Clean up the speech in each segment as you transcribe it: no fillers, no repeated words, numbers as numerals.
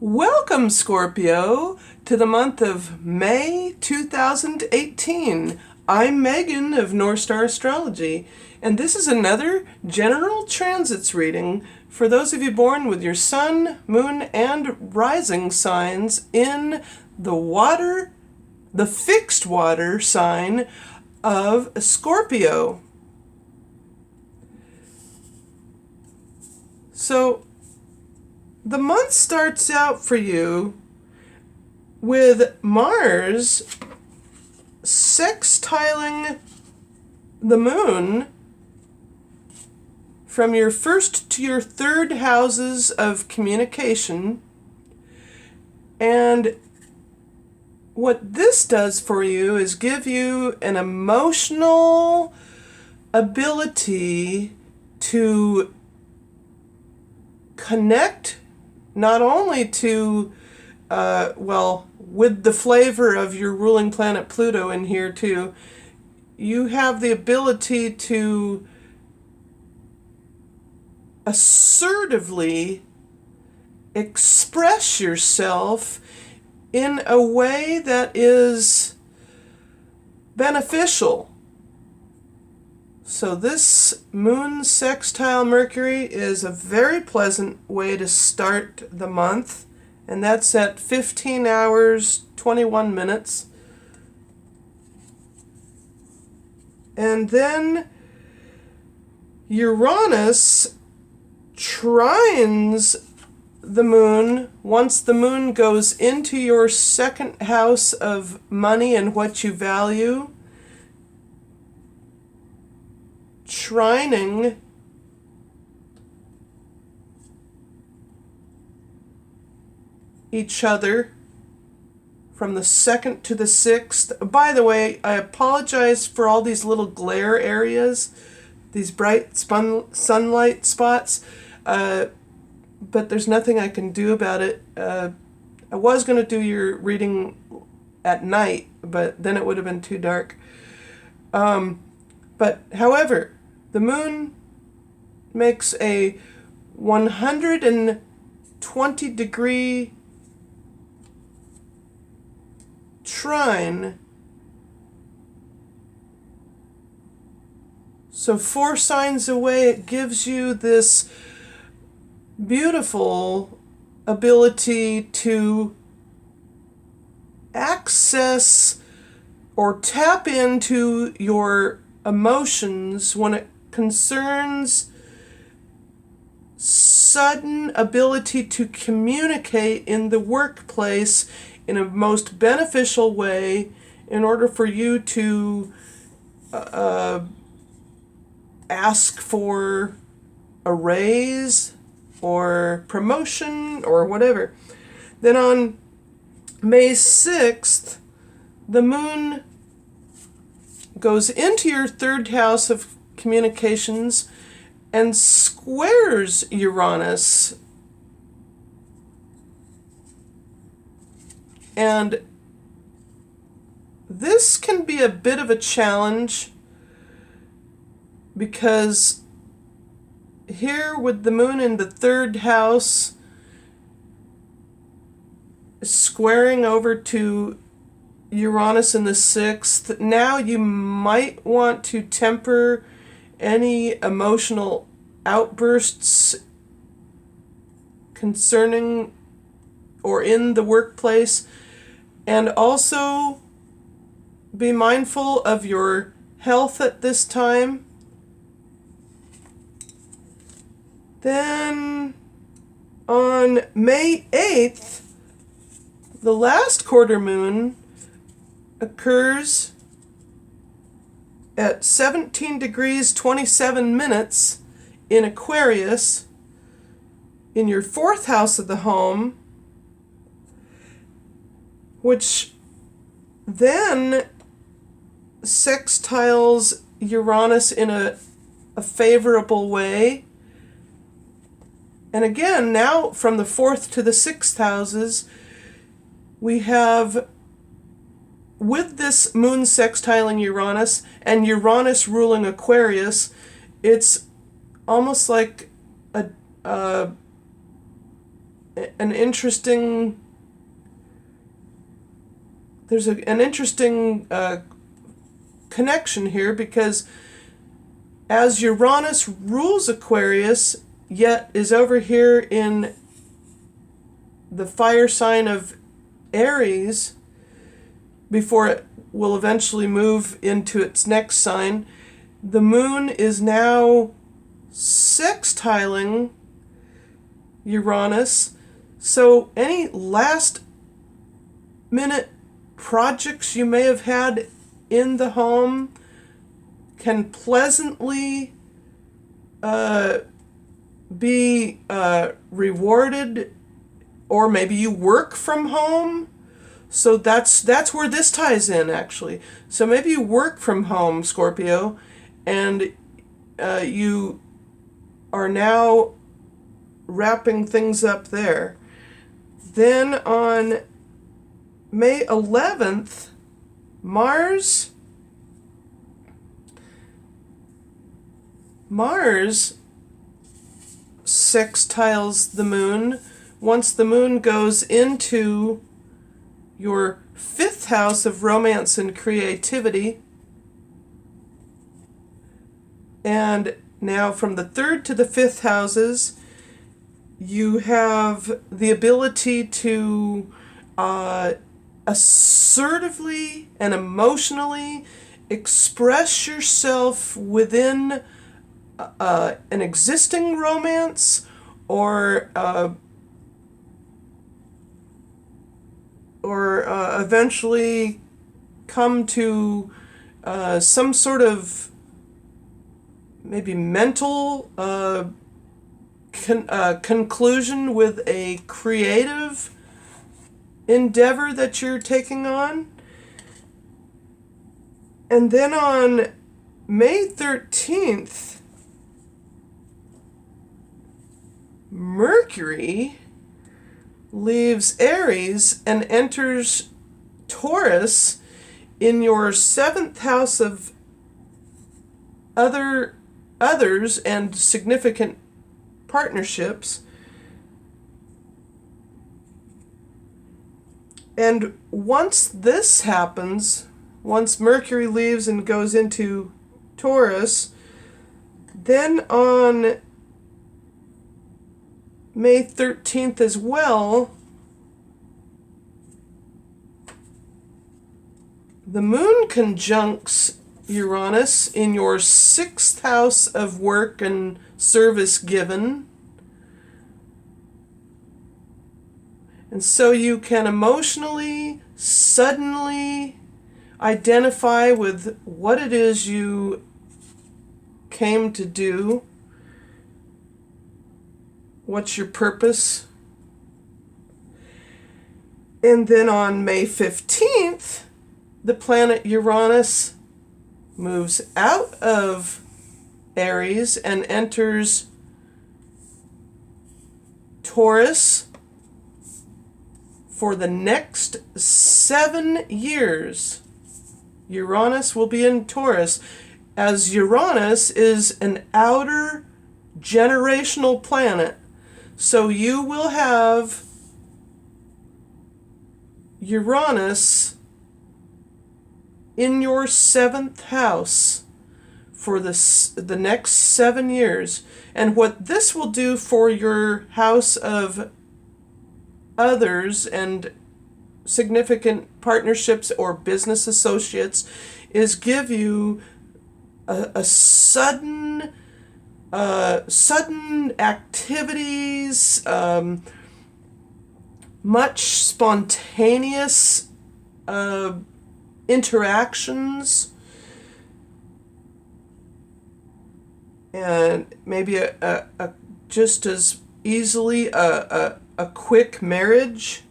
Welcome, Scorpio, to the month of May 2018. I'm Megan of North Star Astrology, and this is another general transits reading for those of you born with your sun, moon, and rising signs in the fixed water sign of Scorpio. So, the month starts out for you with Mars sextiling the moon from your first to your third houses of communication. And what this does for you is give you an emotional ability to connect not only to, with the flavor of your ruling planet Pluto in here too, you have the ability to assertively express yourself in a way that is beneficial. So this moon sextile Mercury is a very pleasant way to start the month, and that's at 15 hours, 21 minutes. And then Uranus trines the moon once the moon goes into your second house of money and what you value. Trining each other from the second to the sixth. By the way, I apologize for all these little glare areas, these bright sunlight spots, but there's nothing I can do about it. I was going to do your reading at night, but then it would have been too dark. But however, the moon makes a 120-degree trine. So 4 signs away, it gives you this beautiful ability to access or tap into your emotions when it concerns sudden ability to communicate in the workplace in a most beneficial way in order for you to ask for a raise or promotion or whatever. Then on May 6th, the moon goes into your third house of communications and squares Uranus. And this can be a bit of a challenge because here with the moon in the third house squaring over to Uranus in the sixth, now you might want to temper any emotional outbursts concerning or in the workplace, and also be mindful of your health at this time. Then on May 8th, the last quarter moon occurs at 17 degrees 27 minutes in Aquarius in your fourth house of the home, which then sextiles Uranus in a favorable way. And again, now from the fourth to the sixth houses, we have, with this moon sextiling Uranus and Uranus ruling Aquarius, it's almost like a an interesting connection here, because as Uranus rules Aquarius, yet is over here in the fire sign of Aries before it will eventually move into its next sign, the moon is now sextiling Uranus. So any last minute projects you may have had in the home can pleasantly be rewarded, or maybe you work from home. So that's where this ties in, actually. So maybe you work from home, Scorpio, and you are now wrapping things up there. Then on May 11th, Mars sextiles the moon. Once the moon goes into your 5th house of romance and creativity, and now from the 3rd to the 5th houses, you have the ability to assertively and emotionally express yourself within an existing romance, or eventually come to some sort of maybe mental conclusion with a creative endeavor that you're taking on. And then on May 13th, Mercury leaves Aries and enters Taurus in your 7th house of others and significant partnerships. And once this happens, once Mercury leaves and goes into Taurus, then on May 13th as well, the moon conjuncts Uranus in your 6th house of work and service given. And so you can emotionally, suddenly identify with what it is you came to do. What's your purpose? And then on May 15th, the planet Uranus moves out of Aries and enters Taurus for the next 7 years. Uranus will be in Taurus, as Uranus is an outer generational planet. So you will have Uranus in your 7th house for the next 7 years. And what this will do for your house of others and significant partnerships or business associates is give you a sudden activities, much spontaneous interactions, and maybe a just as easily a quick marriage.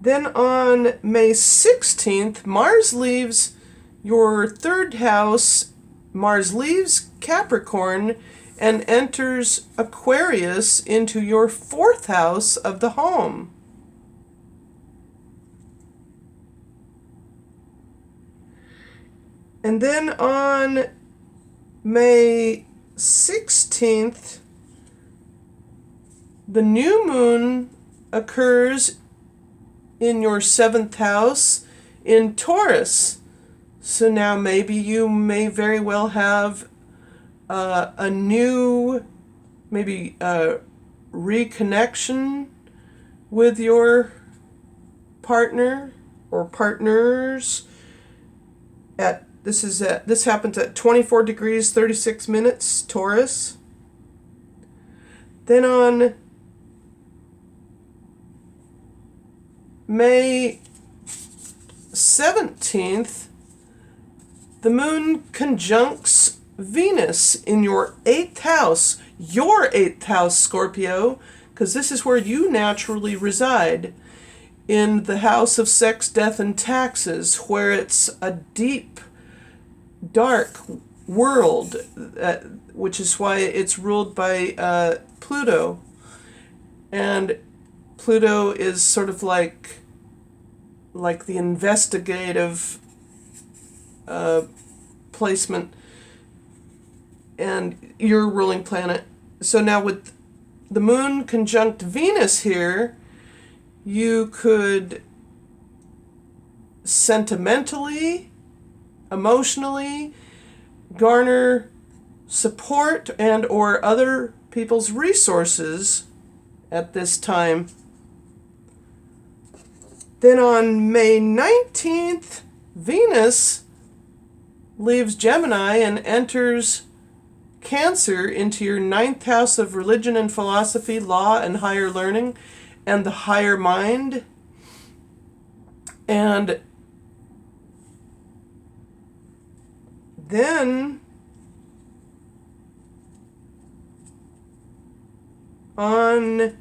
Then on May 16th, Mars leaves your 3rd house. Mars leaves Capricorn and enters Aquarius into your 4th house of the home. And then on May 16th, The new moon occurs in your 7th house in Taurus. So now maybe you may very well have a new, maybe reconnection with your partner or partners. This happens at 24 degrees 36 minutes Taurus. Then on May 17th, the moon conjuncts Venus in your 8th house, Scorpio, because this is where you naturally reside, in the house of sex, death, and taxes, where it's a deep, dark world, which is why it's ruled by Pluto. And Pluto is sort of like the investigative placement, and your ruling planet. So now with the moon conjunct Venus here, you could sentimentally, emotionally garner support and or other people's resources at this time. Then on May 19th, Venus leaves Gemini and enters Cancer into your 9th house of religion and philosophy, law and higher learning, and the higher mind. And then on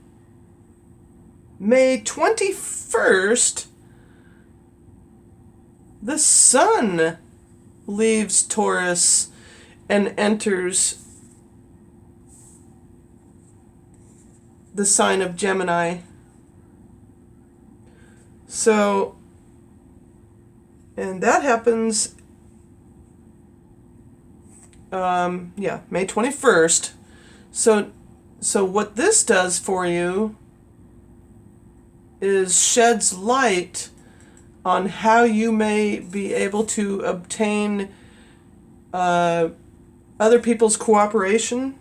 May 21st, the Sun leaves Taurus and enters the sign of Gemini. So, and that happens, May 21st. So what this does for you is sheds light on how you may be able to obtain other people's cooperation.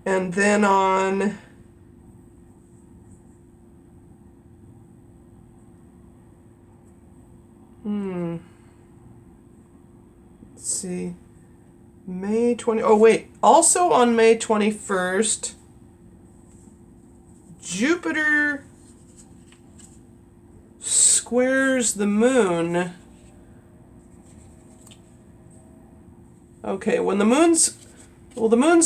And then on let's see, May 20, oh wait, also on May 21st, Jupiter squares the moon. Okay, when the moon's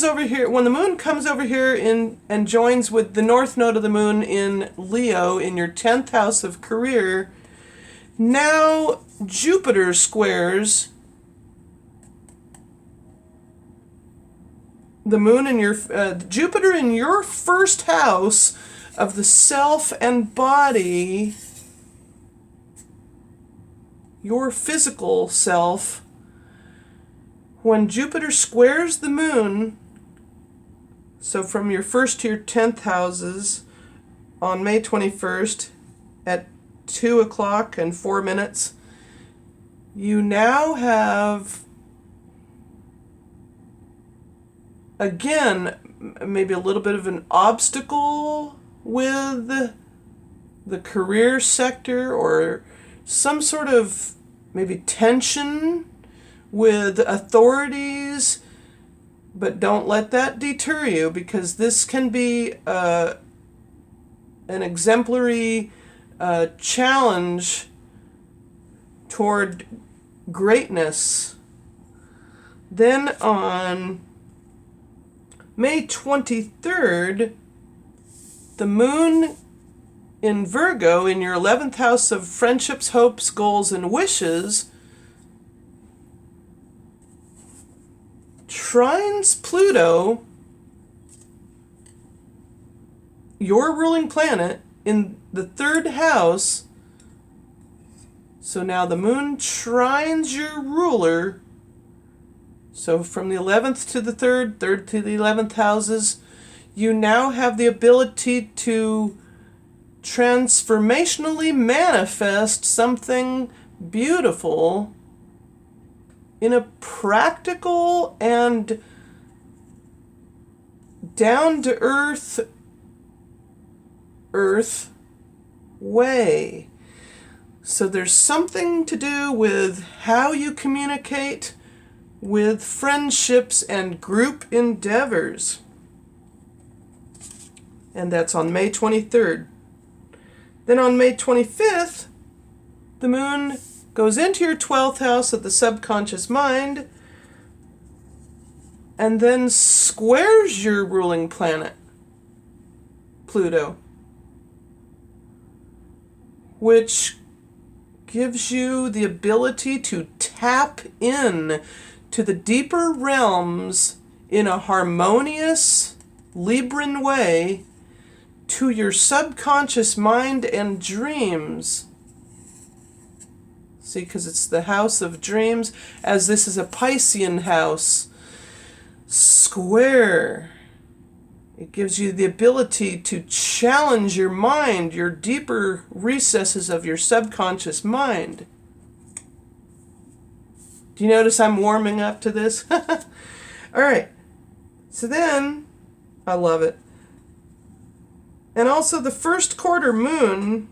over here, when the moon comes over here and joins with the north node of the moon in Leo in your 10th house of career, now Jupiter squares the moon in your Jupiter in your first house of the self and body, your physical self. When Jupiter squares the moon, so from your first to your 10th houses on May 21st at 2 o'clock and 4 minutes, you now have, again, maybe a little bit of an obstacle with the career sector, or some sort of maybe tension with authorities, but don't let that deter you, because this can be an exemplary challenge toward greatness. Then on May 23rd, the moon in Virgo in your 11th house of friendships, hopes, goals, and wishes trines Pluto, your ruling planet, in the 3rd house. So now the moon trines your ruler. So from the 11th to the 3rd, 3rd to the 11th houses, you now have the ability to transformationally manifest something beautiful in a practical and down-to-earth way. So there's something to do with how you communicate with friendships and group endeavors. And that's on May 23rd. Then on May 25th, the moon goes into your 12th house of the subconscious mind and then squares your ruling planet, Pluto, which gives you the ability to tap in to the deeper realms in a harmonious, Libran way to your subconscious mind and dreams. See, because it's the house of dreams, as this is a Piscean house. Square. It gives you the ability to challenge your mind, your deeper recesses of your subconscious mind. Do you notice I'm warming up to this? All right. So then, I love it. And also the first quarter moon,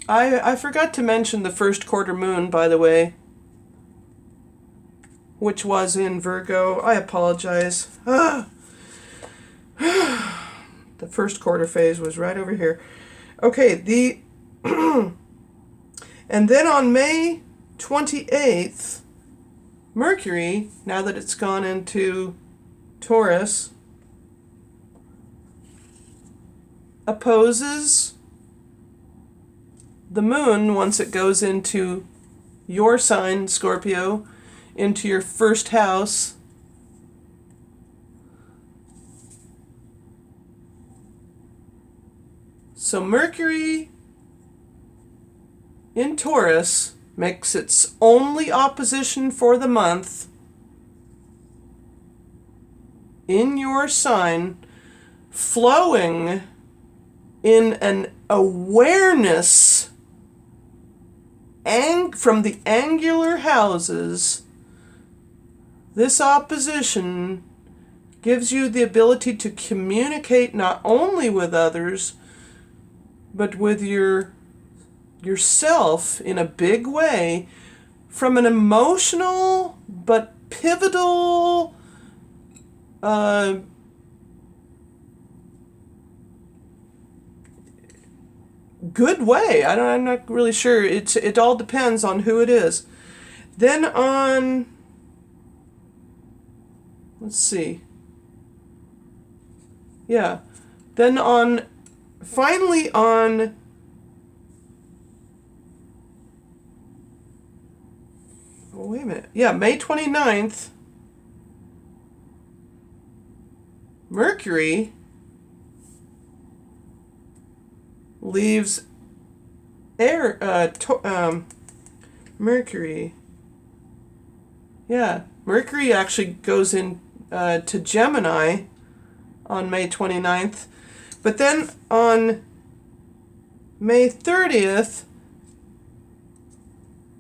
I forgot to mention the first quarter moon, by the way, which was in Virgo. I apologize. The first quarter phase was right over here. Okay, and then on May 28th, Mercury, now that it's gone into Taurus, opposes the moon once it goes into your sign, Scorpio, into your first house. So Mercury in Taurus makes its only opposition for the month in your sign, flowing in an awareness from the angular houses. This opposition gives you the ability to communicate not only with others, but with yourself in a big way from an emotional but pivotal good way. I'm not really sure. It all depends on who it is. Then on, let's see. Yeah. Then finally on wait a minute. Yeah, May 29th, Mercury leaves Mercury. Yeah, Mercury actually goes in to Gemini on May 29th. But then on May 30th,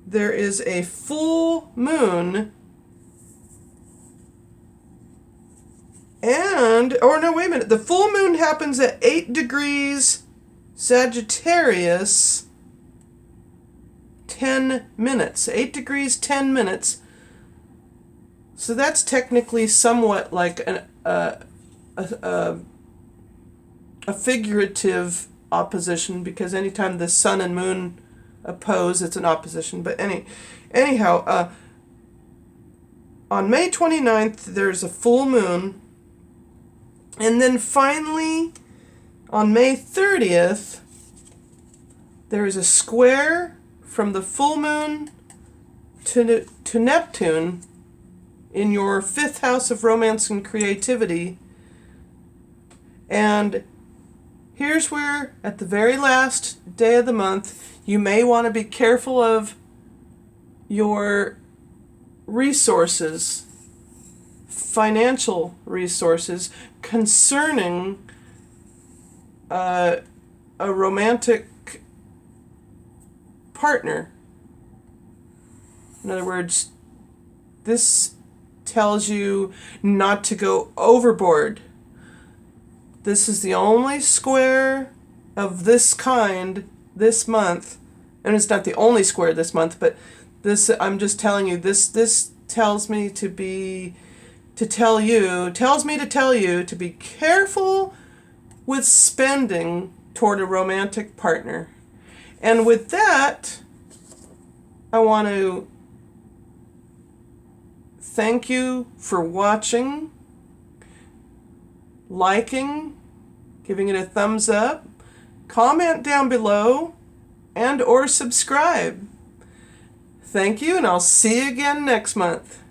there is a full moon. Wait a minute. The full moon happens at 8 degrees Sagittarius, 10 minutes. 8 degrees, 10 minutes. So that's technically somewhat like a figurative opposition, because anytime the sun and moon oppose, it's an opposition. But anyhow, on May 29th, there's a full moon. And then finally, on May 30th, there is a square from the full moon to Neptune in your 5th house of romance and creativity. And here's where, at the very last day of the month, you may want to be careful of your resources, financial resources concerning a romantic partner. In other words, this tells you not to go overboard. This is the only square of this kind this month, and it's not the only square this month, but this, I'm just telling you, this tells me to tell you to be careful with spending toward a romantic partner. And with that, I want to thank you for watching, liking, giving it a thumbs up, comment down below, and or subscribe. Thank you, and I'll see you again next month.